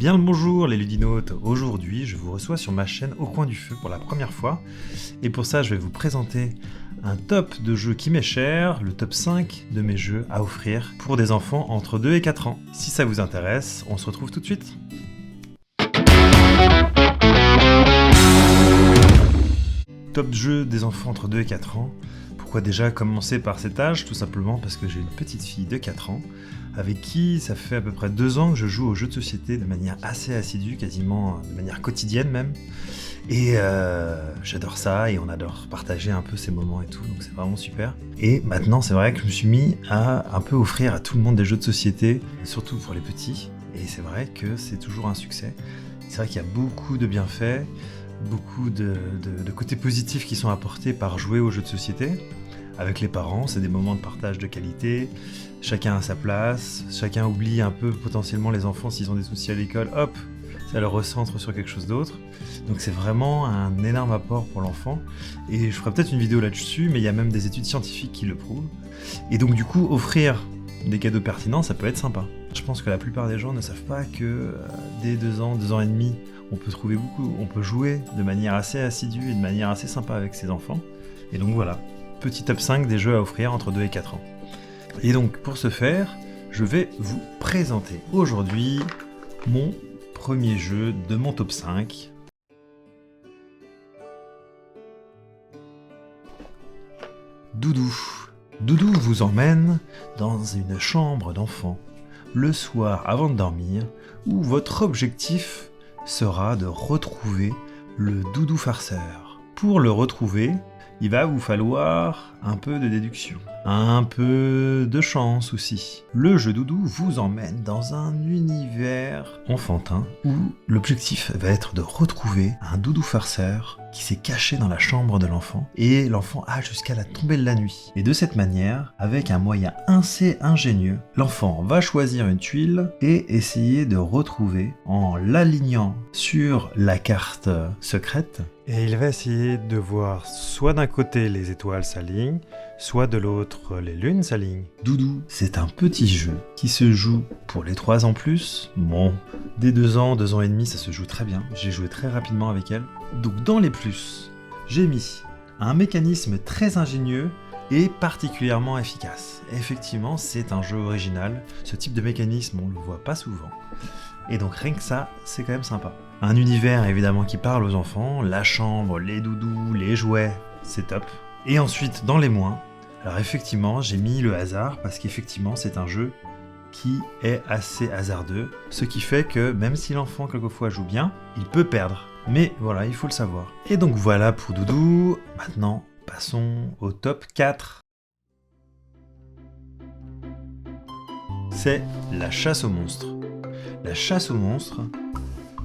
Bien le bonjour les ludinautes, aujourd'hui je vous reçois sur ma chaîne Au Coin du Feu pour la première fois et pour ça je vais vous présenter un top de jeux qui m'est cher, le top 5 de mes jeux à offrir pour des enfants entre 2 et 4 ans. Si ça vous intéresse, on se retrouve tout de suite. Top jeu des enfants entre 2 et 4 ans. Pourquoi déjà commencer par cet âge? Tout simplement parce que j'ai une petite fille de 4 ans avec qui ça fait à peu près 2 ans que je joue aux jeux de société de manière assez assidue, quasiment de manière quotidienne même. Et j'adore ça et on adore partager un peu ces moments et tout, donc c'est vraiment super. Et maintenant c'est vrai que je me suis mis à un peu offrir à tout le monde des jeux de société, surtout pour les petits. Et c'est vrai que c'est toujours un succès. C'est vrai qu'il y a beaucoup de bienfaits, beaucoup de côtés positifs qui sont apportés par jouer aux jeux de société. Avec les parents, c'est des moments de partage de qualité, chacun à sa place, chacun oublie un peu potentiellement les enfants s'ils ont des soucis à l'école, hop, ça le recentre sur quelque chose d'autre. Donc c'est vraiment un énorme apport pour l'enfant. Et je ferai peut-être une vidéo là-dessus, mais il y a même des études scientifiques qui le prouvent. Et donc du coup, offrir des cadeaux pertinents, ça peut être sympa. Je pense que la plupart des gens ne savent pas que dès 2 ans, 2 ans et demi, on peut jouer de manière assez assidue et de manière assez sympa avec ses enfants. Et donc voilà, petit top 5 des jeux à offrir entre 2 et 4 ans. Et donc pour ce faire, je vais vous présenter aujourd'hui mon premier jeu de mon top 5. Doudou. Doudou vous emmène dans une chambre d'enfant le soir avant de dormir où votre objectif sera de retrouver le doudou farceur. Pour le retrouver, il va vous falloir un peu de déduction, un peu de chance aussi. Le jeu doudou vous emmène dans un univers enfantin où l'objectif va être de retrouver un doudou farceur qui s'est caché dans la chambre de l'enfant et l'enfant a jusqu'à la tombée de la nuit. Et de cette manière, avec un moyen assez ingénieux, l'enfant va choisir une tuile et essayer de retrouver en l'alignant sur la carte secrète. Et il va essayer de voir soit d'un côté les étoiles s'alignent, soit de l'autre les lunes s'alignent. Doudou, c'est un petit jeu qui se joue pour les 3 ans plus. Bon, dès 2 ans, 2 ans et demi, ça se joue très bien. J'ai joué très rapidement avec elle. Donc dans les plus, j'ai mis un mécanisme très ingénieux et particulièrement efficace. Effectivement, c'est un jeu original. Ce type de mécanisme, on le voit pas souvent. Et donc rien que ça, c'est quand même sympa. Un univers évidemment qui parle aux enfants, la chambre, les doudous, les jouets, c'est top. Et ensuite, dans les moins, alors effectivement, j'ai mis le hasard parce qu'effectivement, c'est un jeu qui est assez hasardeux, ce qui fait que même si l'enfant quelquefois joue bien, il peut perdre. Mais voilà, il faut le savoir. Et donc voilà pour Doudou. Maintenant, passons au top 4. C'est la chasse aux monstres. La chasse aux monstres,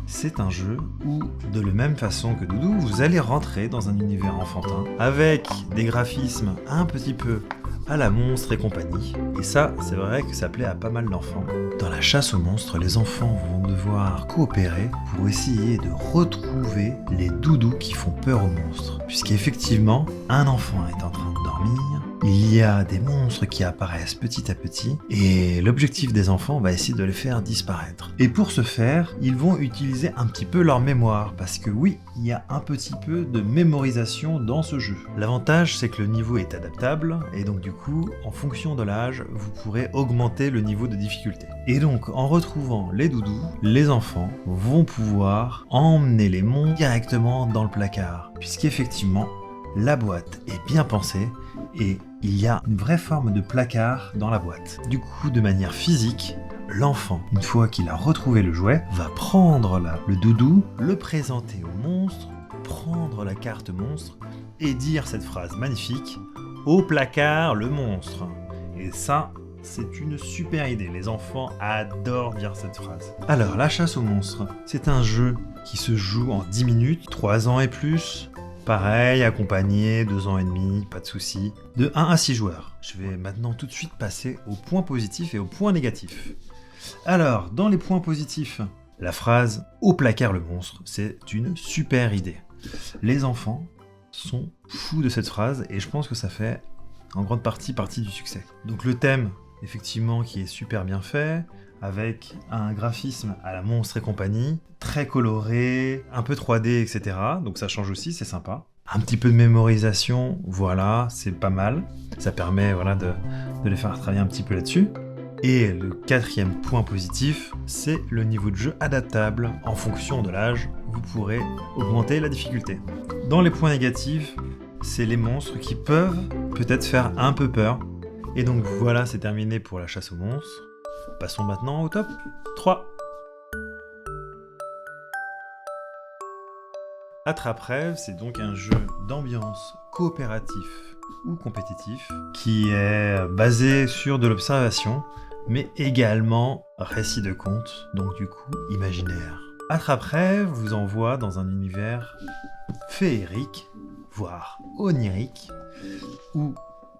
c'est un jeu où, de la même façon que Doudou, vous allez rentrer dans un univers enfantin avec des graphismes un petit peu à la monstre et compagnie. Et ça, c'est vrai que ça plaît à pas mal d'enfants. Dans la chasse aux monstres, les enfants vont devoir coopérer pour essayer de retrouver les doudous qui font peur aux monstres. Puisqu'effectivement, un enfant est en train de dormir, il y a des monstres qui apparaissent petit à petit, et l'objectif des enfants va essayer de les faire disparaître. Et pour ce faire, ils vont utiliser un petit peu leur mémoire, parce que oui, il y a un petit peu de mémorisation dans ce jeu. L'avantage, c'est que le niveau est adaptable, et donc du coup, en fonction de l'âge, vous pourrez augmenter le niveau de difficulté. Et donc, en retrouvant les doudous, les enfants vont pouvoir emmener les monstres directement dans le placard, puisqu'effectivement, la boîte est bien pensée, et il y a une vraie forme de placard dans la boîte. Du coup, de manière physique, l'enfant, une fois qu'il a retrouvé le jouet, va prendre le doudou, le présenter au monstre, prendre la carte monstre et dire cette phrase magnifique « Au placard, le monstre ». Et ça, c'est une super idée. Les enfants adorent dire cette phrase. Alors, la chasse aux monstres, c'est un jeu qui se joue en 10 minutes, 3 ans et plus. Pareil, accompagné, 2 ans et demi, pas de souci. De 1 à 6 joueurs. Je vais maintenant tout de suite passer aux points positifs et aux points négatifs. Alors, dans les points positifs, la phrase « Au placard le monstre », c'est une super idée. Les enfants sont fous de cette phrase et je pense que ça fait en grande partie du succès. Donc le thème, effectivement, qui est super bien fait, avec un graphisme à la Monstres et compagnie, très coloré, un peu 3D, etc. Donc ça change aussi, c'est sympa. Un petit peu de mémorisation, voilà, c'est pas mal. Ça permet de les faire travailler un petit peu là-dessus. Et le quatrième point positif, c'est le niveau de jeu adaptable. En fonction de l'âge, vous pourrez augmenter la difficulté. Dans les points négatifs, c'est les monstres qui peuvent peut-être faire un peu peur. Et donc voilà, c'est terminé pour la chasse aux monstres. Passons maintenant au top 3. Attrape-rêve, c'est donc un jeu d'ambiance coopératif ou compétitif qui est basé sur de l'observation, mais également récit de conte, donc du coup imaginaire. Attrape-rêve vous envoie dans un univers féerique, voire onirique, où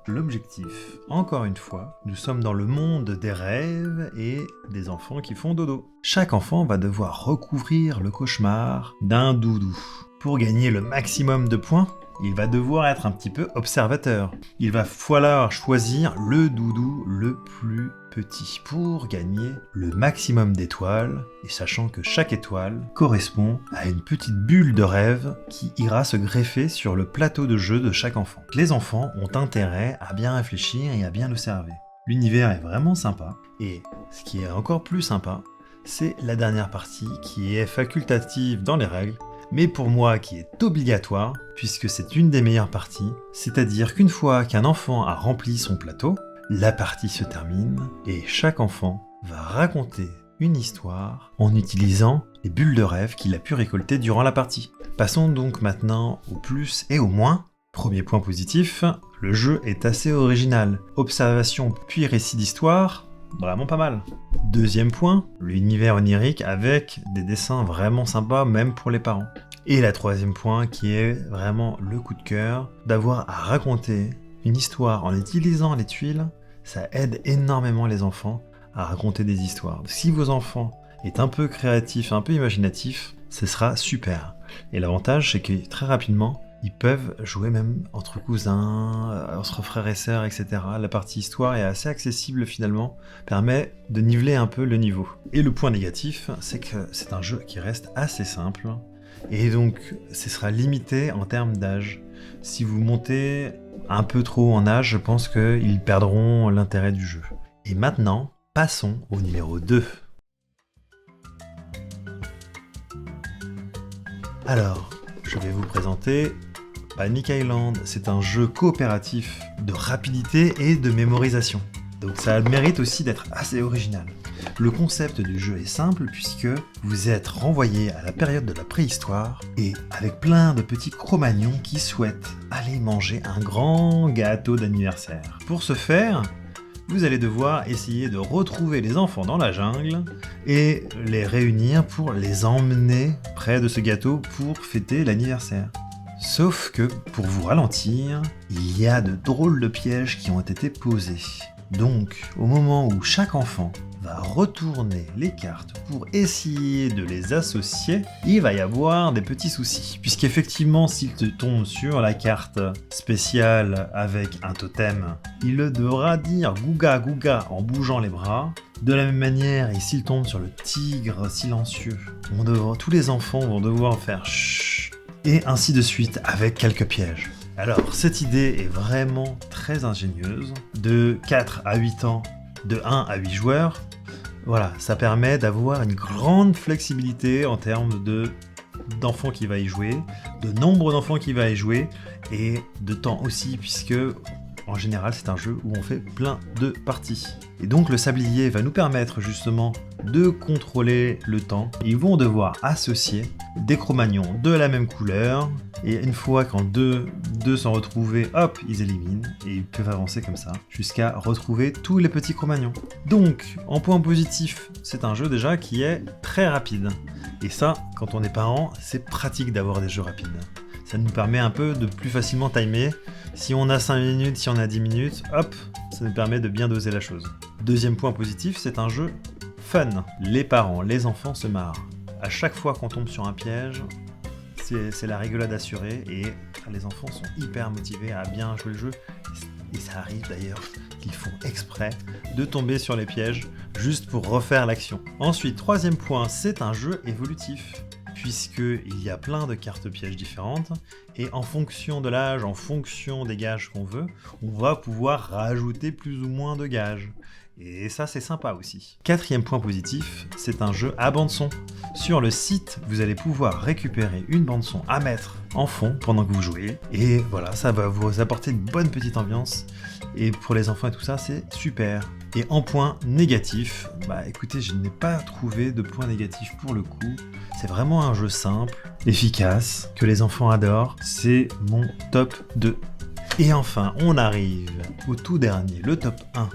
l'objectif, encore une fois, nous sommes dans le monde des rêves et des enfants qui font dodo. Chaque enfant va devoir recouvrir le cauchemar d'un doudou. Pour gagner le maximum de points, il va devoir être un petit peu observateur. Il va falloir choisir le doudou le plus petit pour gagner le maximum d'étoiles, et sachant que chaque étoile correspond à une petite bulle de rêve qui ira se greffer sur le plateau de jeu de chaque enfant. Les enfants ont intérêt à bien réfléchir et à bien l'observer. L'univers est vraiment sympa, et ce qui est encore plus sympa, c'est la dernière partie qui est facultative dans les règles, mais pour moi qui est obligatoire, puisque c'est une des meilleures parties, c'est-à-dire qu'une fois qu'un enfant a rempli son plateau, la partie se termine et chaque enfant va raconter une histoire en utilisant les bulles de rêve qu'il a pu récolter durant la partie. Passons donc maintenant au plus et au moins. Premier point positif, le jeu est assez original. Observation puis récit d'histoire, vraiment pas mal. Deuxième point, l'univers onirique avec des dessins vraiment sympas même pour les parents. Et la troisième point qui est vraiment le coup de cœur, d'avoir à raconter une histoire en utilisant les tuiles, ça aide énormément les enfants à raconter des histoires. Si vos enfants est un peu créatif, un peu imaginatif, ce sera super. Et l'avantage c'est que très rapidement, ils peuvent jouer même entre cousins, entre frères et sœurs, etc. La partie histoire est assez accessible finalement, permet de niveler un peu le niveau. Et le point négatif, c'est que c'est un jeu qui reste assez simple, et donc ce sera limité en termes d'âge. Si vous montez un peu trop en âge, je pense qu'ils perdront l'intérêt du jeu. Et maintenant, passons au numéro 2. Alors, je vais vous présenter Panic Island. C'est un jeu coopératif de rapidité et de mémorisation. Donc ça mérite aussi d'être assez original. Le concept du jeu est simple puisque vous êtes renvoyé à la période de la préhistoire et avec plein de petits Cro-Magnons qui souhaitent aller manger un grand gâteau d'anniversaire. Pour ce faire, vous allez devoir essayer de retrouver les enfants dans la jungle et les réunir pour les emmener près de ce gâteau pour fêter l'anniversaire. Sauf que, pour vous ralentir, il y a de drôles de pièges qui ont été posés. Donc, au moment où chaque enfant va retourner les cartes pour essayer de les associer, il va y avoir des petits soucis. Puisqu'effectivement, s'il te tombe sur la carte spéciale avec un totem, il devra dire Gouga Gouga en bougeant les bras. De la même manière, et s'il tombe sur le tigre silencieux, tous les enfants vont devoir faire chut, et ainsi de suite avec quelques pièges. Alors, cette idée est vraiment très ingénieuse. De 4 à 8 ans, de 1 à 8 joueurs, voilà, ça permet d'avoir une grande flexibilité en termes d'enfants qui va y jouer, de nombre d'enfants qui va y jouer, et de temps aussi, puisque en général c'est un jeu où on fait plein de parties. Et donc le sablier va nous permettre justement de contrôler le temps. Ils vont devoir associer des Cro-Magnons de la même couleur, et une fois quand deux sont retrouvés, hop, ils éliminent, et ils peuvent avancer comme ça, jusqu'à retrouver tous les petits Cro-Magnons. Donc, en point positif, c'est un jeu déjà qui est très rapide. Et ça, quand on est parent, c'est pratique d'avoir des jeux rapides. Ça nous permet un peu de plus facilement timer. Si on a 5 minutes, si on a 10 minutes, hop, ça nous permet de bien doser la chose. Deuxième point positif, c'est un jeu fun. Les parents, les enfants se marrent. À chaque fois qu'on tombe sur un piège, c'est la rigolade assurée et les enfants sont hyper motivés à bien jouer le jeu. Et ça arrive d'ailleurs qu'ils font exprès de tomber sur les pièges juste pour refaire l'action. Ensuite, troisième point, c'est un jeu évolutif, puisqu'il y a plein de cartes pièges différentes, et en fonction de l'âge, en fonction des gages qu'on veut, on va pouvoir rajouter plus ou moins de gages. Et ça, c'est sympa aussi. Quatrième point positif, c'est un jeu à bande-son. Sur le site, vous allez pouvoir récupérer une bande-son à mettre en fond pendant que vous jouez. Et voilà, ça va vous apporter une bonne petite ambiance. Et pour les enfants et tout ça, c'est super. Et en point négatif, bah écoutez, je n'ai pas trouvé de point négatif pour le coup. C'est vraiment un jeu simple, efficace, que les enfants adorent. C'est mon top 2. Et enfin, on arrive au tout dernier, le top 1.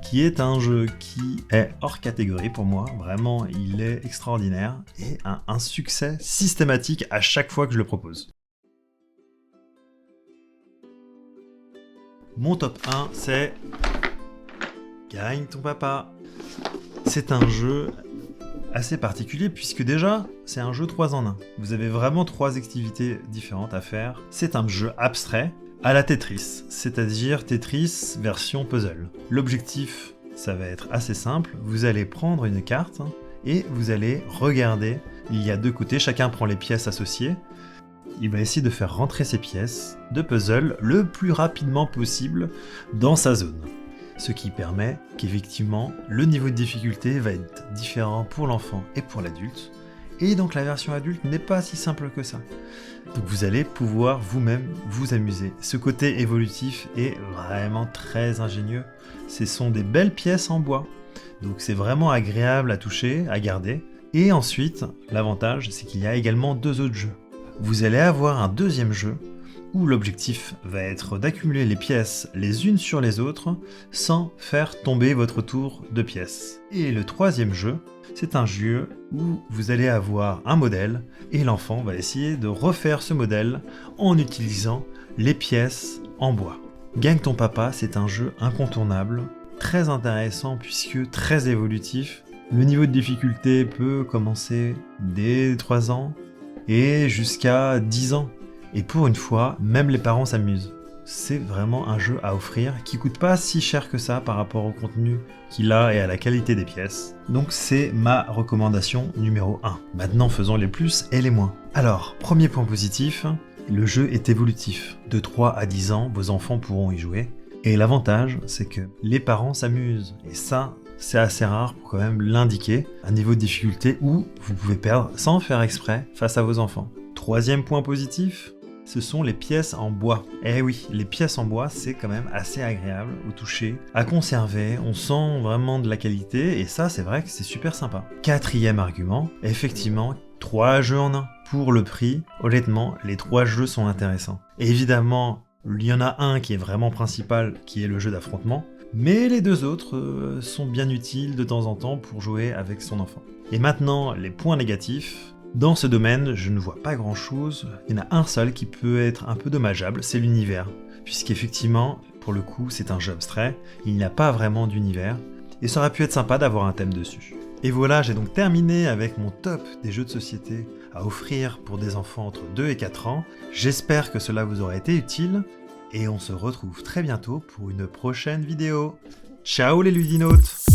Qui est un jeu qui est hors catégorie pour moi, vraiment il est extraordinaire et un succès systématique à chaque fois que je le propose. Mon top 1 c'est Gagne ton papa. C'est un jeu assez particulier puisque déjà c'est un jeu 3 en 1. Vous avez vraiment 3 activités différentes à faire. C'est un jeu abstrait à la Tetris, c'est-à-dire Tetris version puzzle. L'objectif, ça va être assez simple, vous allez prendre une carte et vous allez regarder, il y a 2 côtés, chacun prend les pièces associées, il va essayer de faire rentrer ces pièces de puzzle le plus rapidement possible dans sa zone. Ce qui permet qu'effectivement, le niveau de difficulté va être différent pour l'enfant et pour l'adulte, et donc la version adulte n'est pas si simple que ça. Donc vous allez pouvoir vous-même vous amuser. Ce côté évolutif est vraiment très ingénieux. Ce sont des belles pièces en bois. Donc c'est vraiment agréable à toucher, à garder. Et ensuite, l'avantage, c'est qu'il y a également 2 autres jeux. Vous allez avoir un deuxième jeu où l'objectif va être d'accumuler les pièces les unes sur les autres sans faire tomber votre tour de pièces. Et le troisième jeu, c'est un jeu où vous allez avoir un modèle et l'enfant va essayer de refaire ce modèle en utilisant les pièces en bois. Gagne ton papa, c'est un jeu incontournable, très intéressant puisque très évolutif. Le niveau de difficulté peut commencer dès 3 ans et jusqu'à 10 ans. Et pour une fois, même les parents s'amusent. C'est vraiment un jeu à offrir qui coûte pas si cher que ça par rapport au contenu qu'il a et à la qualité des pièces. Donc c'est ma recommandation numéro 1. Maintenant faisons les plus et les moins. Alors, premier point positif, le jeu est évolutif. De 3 à 10 ans, vos enfants pourront y jouer. Et l'avantage, c'est que les parents s'amusent. Et ça, c'est assez rare pour quand même l'indiquer. Un niveau de difficulté où vous pouvez perdre sans faire exprès face à vos enfants. Troisième point positif, ce sont les pièces en bois. Eh oui, les pièces en bois, c'est quand même assez agréable au toucher, à conserver, on sent vraiment de la qualité, et ça, c'est vrai que c'est super sympa. Quatrième argument, effectivement, 3 jeux en 1. Pour le prix, honnêtement, les 3 jeux sont intéressants. Et évidemment, il y en a un qui est vraiment principal, qui est le jeu d'affrontement, mais les 2 autres sont bien utiles de temps en temps pour jouer avec son enfant. Et maintenant, les points négatifs. Dans ce domaine, je ne vois pas grand chose. Il y en a un seul qui peut être un peu dommageable, c'est l'univers. Puisqu'effectivement, pour le coup, c'est un jeu abstrait, il n'y a pas vraiment d'univers, et ça aurait pu être sympa d'avoir un thème dessus. Et voilà, j'ai donc terminé avec mon top des jeux de société à offrir pour des enfants entre 2 et 4 ans. J'espère que cela vous aura été utile, et on se retrouve très bientôt pour une prochaine vidéo. Ciao les ludinautes!